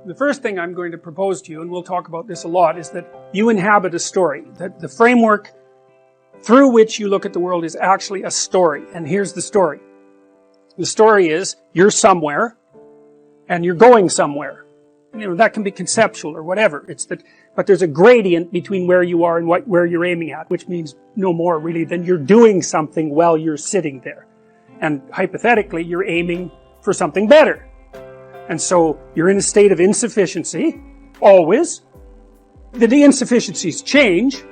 The first thing I'm going to propose to you, and we'll talk about this a lot, is that you inhabit a story. That the framework through which you look at the world is actually a story. And here's the story. The story is, you're somewhere, and you're going somewhere. You know, that can be conceptual or whatever. It's that, but there's a gradient between where you are and where you're aiming at, which means no more really than you're doing something while you're sitting there. And hypothetically, you're aiming for something better. And so, you're in a state of insufficiency, always. The insufficiencies change,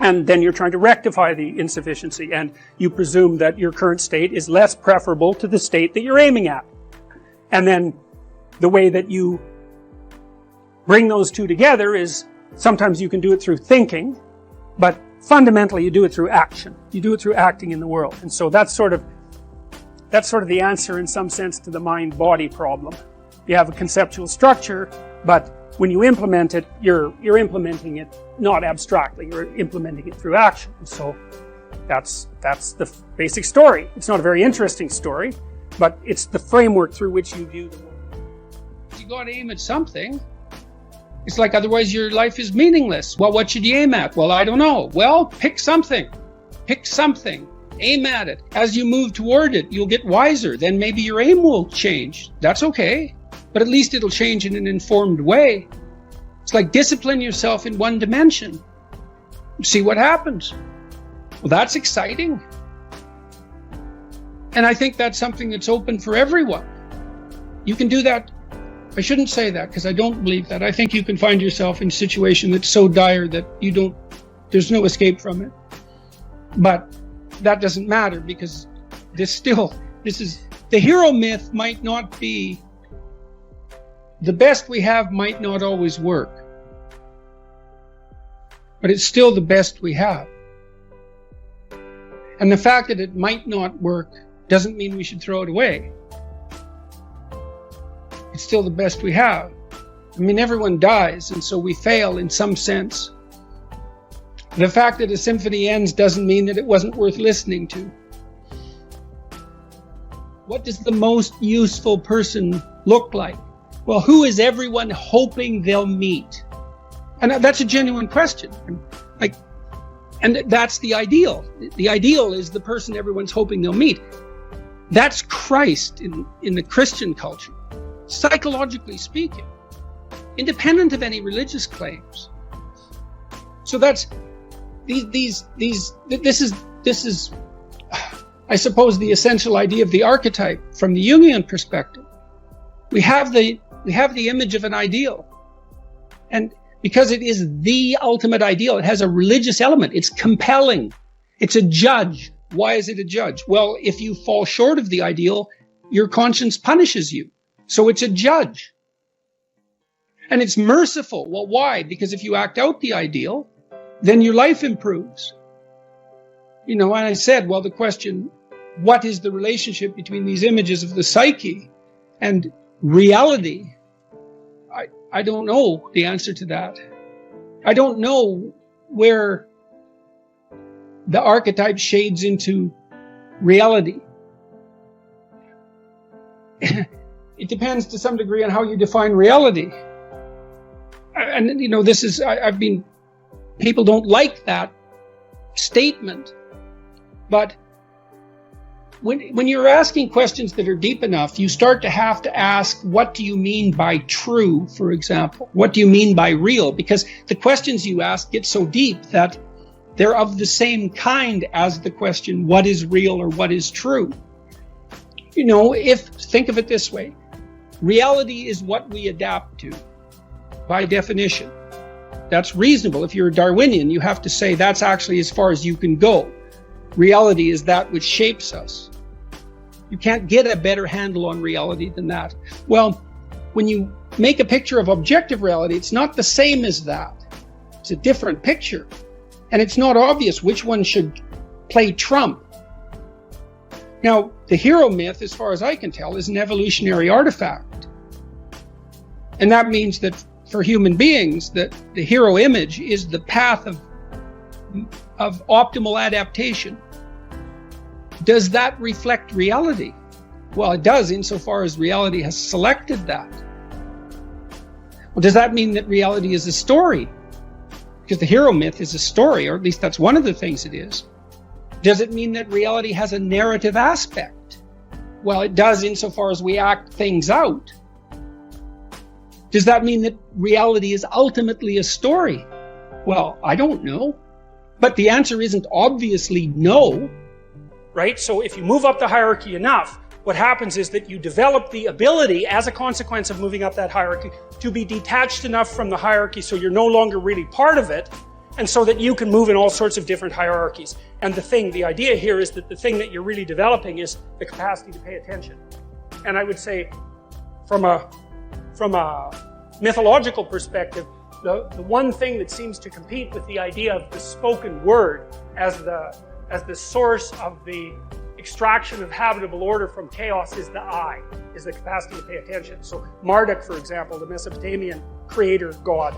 and then you're trying to rectify the insufficiency, and you presume that your current state is less preferable to the state that you're aiming at. And then, the way that you bring those two together is, sometimes you can do it through thinking, but fundamentally you do it through action. You do it through acting in the world. And so that's sort of the answer in some sense to the mind-body problem. You have a conceptual structure, but when you implement it, you're implementing it not abstractly, you're implementing it through action. And so that's the basic story. It's not a very interesting story, but it's the framework through which you view the world. You gotta aim at something. It's like, otherwise your life is meaningless. Well, what should you aim at? Well, I don't know. Well, pick something. Pick something. Aim at it. As you move toward it, you'll get wiser. Then maybe your aim will change. That's okay. But at least it'll change in an informed way. It's like discipline yourself in one dimension. See what happens. Well, that's exciting. And I think that's something that's open for everyone. You can do that. I shouldn't say that because I don't believe that. I think you can find yourself in a situation that's so dire that there's no escape from it. But that doesn't matter, because the hero myth might not be, the best we have might not always work, but it's still the best we have. And the fact that it might not work doesn't mean we should throw it away. It's still the best we have. I mean, everyone dies, and so we fail in some sense. The fact that a symphony ends doesn't mean that it wasn't worth listening to. What does the most useful person look like? Well, who is everyone hoping they'll meet? And that's a genuine question. And that's the ideal. The ideal is the person everyone's hoping they'll meet. That's Christ in the Christian culture, psychologically speaking, independent of any religious claims. So that's this is, I suppose, the essential idea of the archetype from the Jungian perspective. We have the image of an ideal, and because it is the ultimate ideal, it has a religious element. It's compelling. It's a judge. Why is it a judge? Well, if you fall short of the ideal, your conscience punishes you. So it's a judge. And it's merciful. Well, why? Because if you act out the ideal, then your life improves. You know, and I said, well, the question, what is the relationship between these images of the psyche and reality? I don't know the answer to that. I don't know where the archetype shades into reality. It depends to some degree on how you define reality. And, you know, people don't like that statement. But when you're asking questions that are deep enough, you start to have to ask, what do you mean by true, for example? What do you mean by real? Because the questions you ask get so deep that they're of the same kind as the question, what is real or what is true? You know, think of it this way. Reality is what we adapt to, by definition. That's reasonable. If you're a Darwinian, you have to say that's actually as far as you can go. Reality is that which shapes us. You can't get a better handle on reality than that. Well, when you make a picture of objective reality, it's not the same as that. It's a different picture. And it's not obvious which one should play trump. Now, the hero myth, as far as I can tell, is an evolutionary artifact. And that means that for human beings, that the hero image is the path of optimal adaptation. Does that reflect reality? Well, it does insofar as reality has selected that. Well, does that mean that reality is a story? Because the hero myth is a story, or at least that's one of the things it is. Does it mean that reality has a narrative aspect? Well, it does insofar as we act things out. Does that mean that reality is ultimately a story? Well, I don't know. But the answer isn't obviously no. Right? So if you move up the hierarchy enough, what happens is that you develop the ability, as a consequence of moving up that hierarchy, to be detached enough from the hierarchy so you're no longer really part of it, and so that you can move in all sorts of different hierarchies. And the idea here is that the thing that you're really developing is the capacity to pay attention. And I would say, from a mythological perspective, the one thing that seems to compete with the idea of the spoken word as the source of the extraction of habitable order from chaos is the I, is the capacity to pay attention. So Marduk, for example, the Mesopotamian creator god,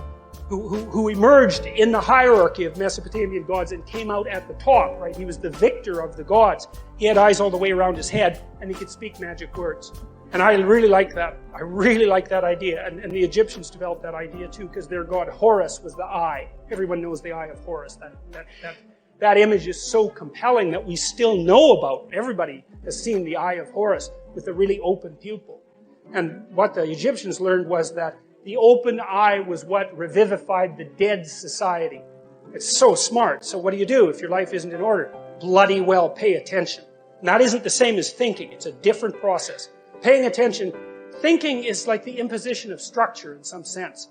who emerged in the hierarchy of Mesopotamian gods and came out at the top, right? He was the victor of the gods. He had eyes all the way around his head, and he could speak magic words. And I really like that. I really like that idea. And the Egyptians developed that idea too, because their god Horus was the eye. Everyone knows the eye of Horus. That image is so compelling that we still know about. Everybody has seen the eye of Horus with a really open pupil. And what the Egyptians learned was that the open eye was what revivified the dead society. It's so smart. So what do you do if your life isn't in order? Bloody well pay attention. And that isn't the same as thinking. It's a different process. Paying attention, thinking is like the imposition of structure in some sense.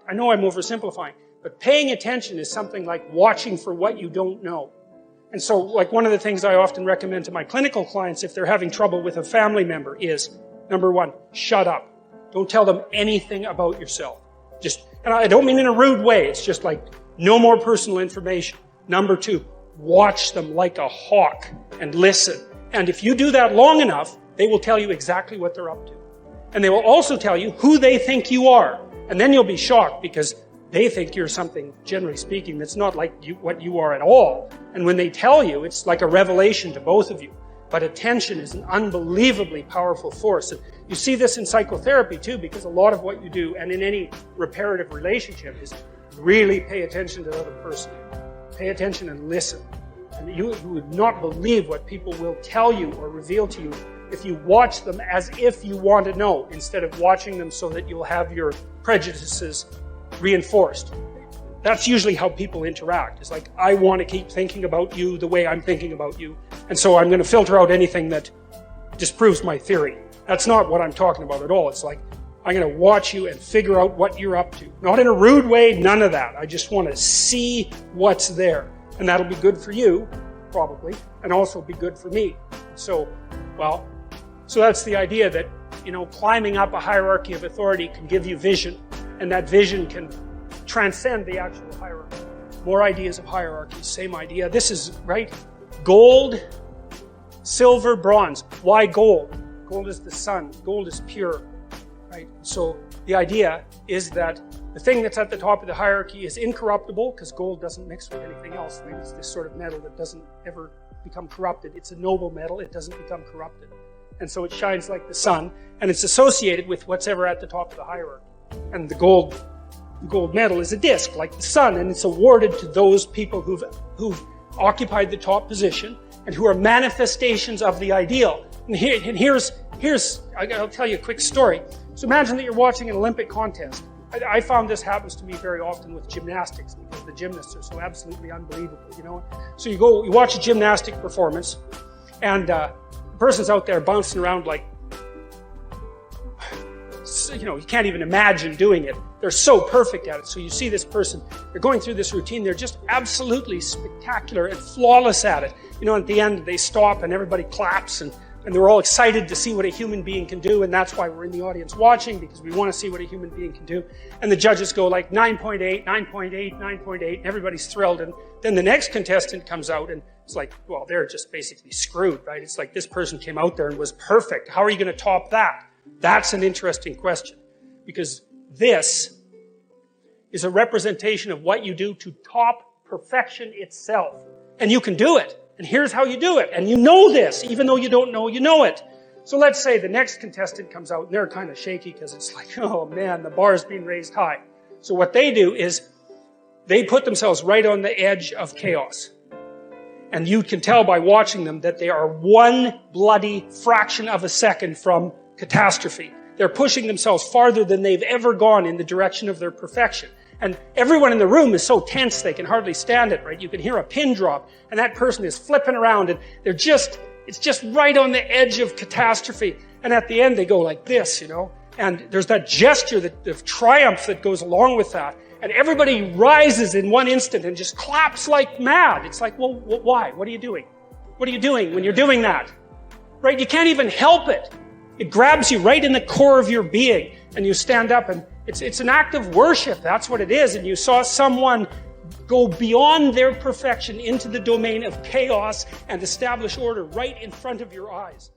I know I'm oversimplifying, but paying attention is something like watching for what you don't know. And so, like, one of the things I often recommend to my clinical clients if they're having trouble with a family member is, number one, shut up. Don't tell them anything about yourself. And I don't mean in a rude way, it's just like, no more personal information. Number two, watch them like a hawk and listen. And if you do that long enough, they will tell you exactly what they're up to. And they will also tell you who they think you are. And then you'll be shocked because they think you're something, generally speaking, that's not like what you are at all. And when they tell you, it's like a revelation to both of you. But attention is an unbelievably powerful force. And you see this in psychotherapy too, because a lot of what you do, and in any reparative relationship, is really pay attention to the other person. Pay attention and listen. And you would not believe what people will tell you or reveal to you if you watch them as if you want to know, instead of watching them so that you'll have your prejudices reinforced. That's usually how people interact. It's like, I want to keep thinking about you the way I'm thinking about you, and so I'm going to filter out anything that disproves my theory. That's not what I'm talking about at all. It's like, I'm going to watch you and figure out what you're up to. Not in a rude way, none of that. I just want to see what's there. And that'll be good for you, probably, and also be good for me. So that's the idea that, climbing up a hierarchy of authority can give you vision, and that vision can transcend the actual hierarchy. More ideas of hierarchy, same idea. This is, right? Gold, silver, bronze. Why gold? Gold is the sun. Gold is pure, right? So the idea is that the thing that's at the top of the hierarchy is incorruptible, because gold doesn't mix with anything else. Right? It's this sort of metal that doesn't ever become corrupted. It's a noble metal. It doesn't become corrupted. And so it shines like the sun, and it's associated with what's ever at the top of the hierarchy. And the gold medal is a disc, like the sun, and it's awarded to those people who've occupied the top position and who are manifestations of the ideal. And here's I'll tell you a quick story. So imagine that you're watching an Olympic contest. I found this happens to me very often with gymnastics, because the gymnasts are so absolutely unbelievable, So you watch a gymnastic performance, and the person's out there bouncing around like, you can't even imagine doing it. They're so perfect at it. So you see this person, they're going through this routine, they're just absolutely spectacular and flawless at it. At the end, they stop and everybody claps, and they're all excited to see what a human being can do, and that's why we're in the audience watching, because we want to see what a human being can do. And the judges go like 9.8, 9.8, 9.8, and everybody's thrilled. And then the next contestant comes out, and it's like, well, they're just basically screwed, right? It's like, this person came out there and was perfect. How are you going to top that? That's an interesting question, because this is a representation of what you do to top perfection itself. And you can do it. And here's how you do it. And you know this, even though you don't know you know it. So let's say the next contestant comes out and they're kind of shaky because it's like, oh man, the bar's being raised high. So what they do is they put themselves right on the edge of chaos. And you can tell by watching them that they are one bloody fraction of a second from catastrophe. They're pushing themselves farther than they've ever gone in the direction of their perfection. And everyone in the room is so tense they can hardly stand it, right? You can hear a pin drop, and that person is flipping around, and it's just right on the edge of catastrophe. And at the end they go like this, and there's that gesture of triumph that goes along with that. And everybody rises in one instant and just claps like mad. It's like, well, why? What are you doing? What are you doing when you're doing that? Right? You can't even help it. It grabs you right in the core of your being. And you stand up, and it's an act of worship. That's what it is. And you saw someone go beyond their perfection into the domain of chaos and establish order right in front of your eyes.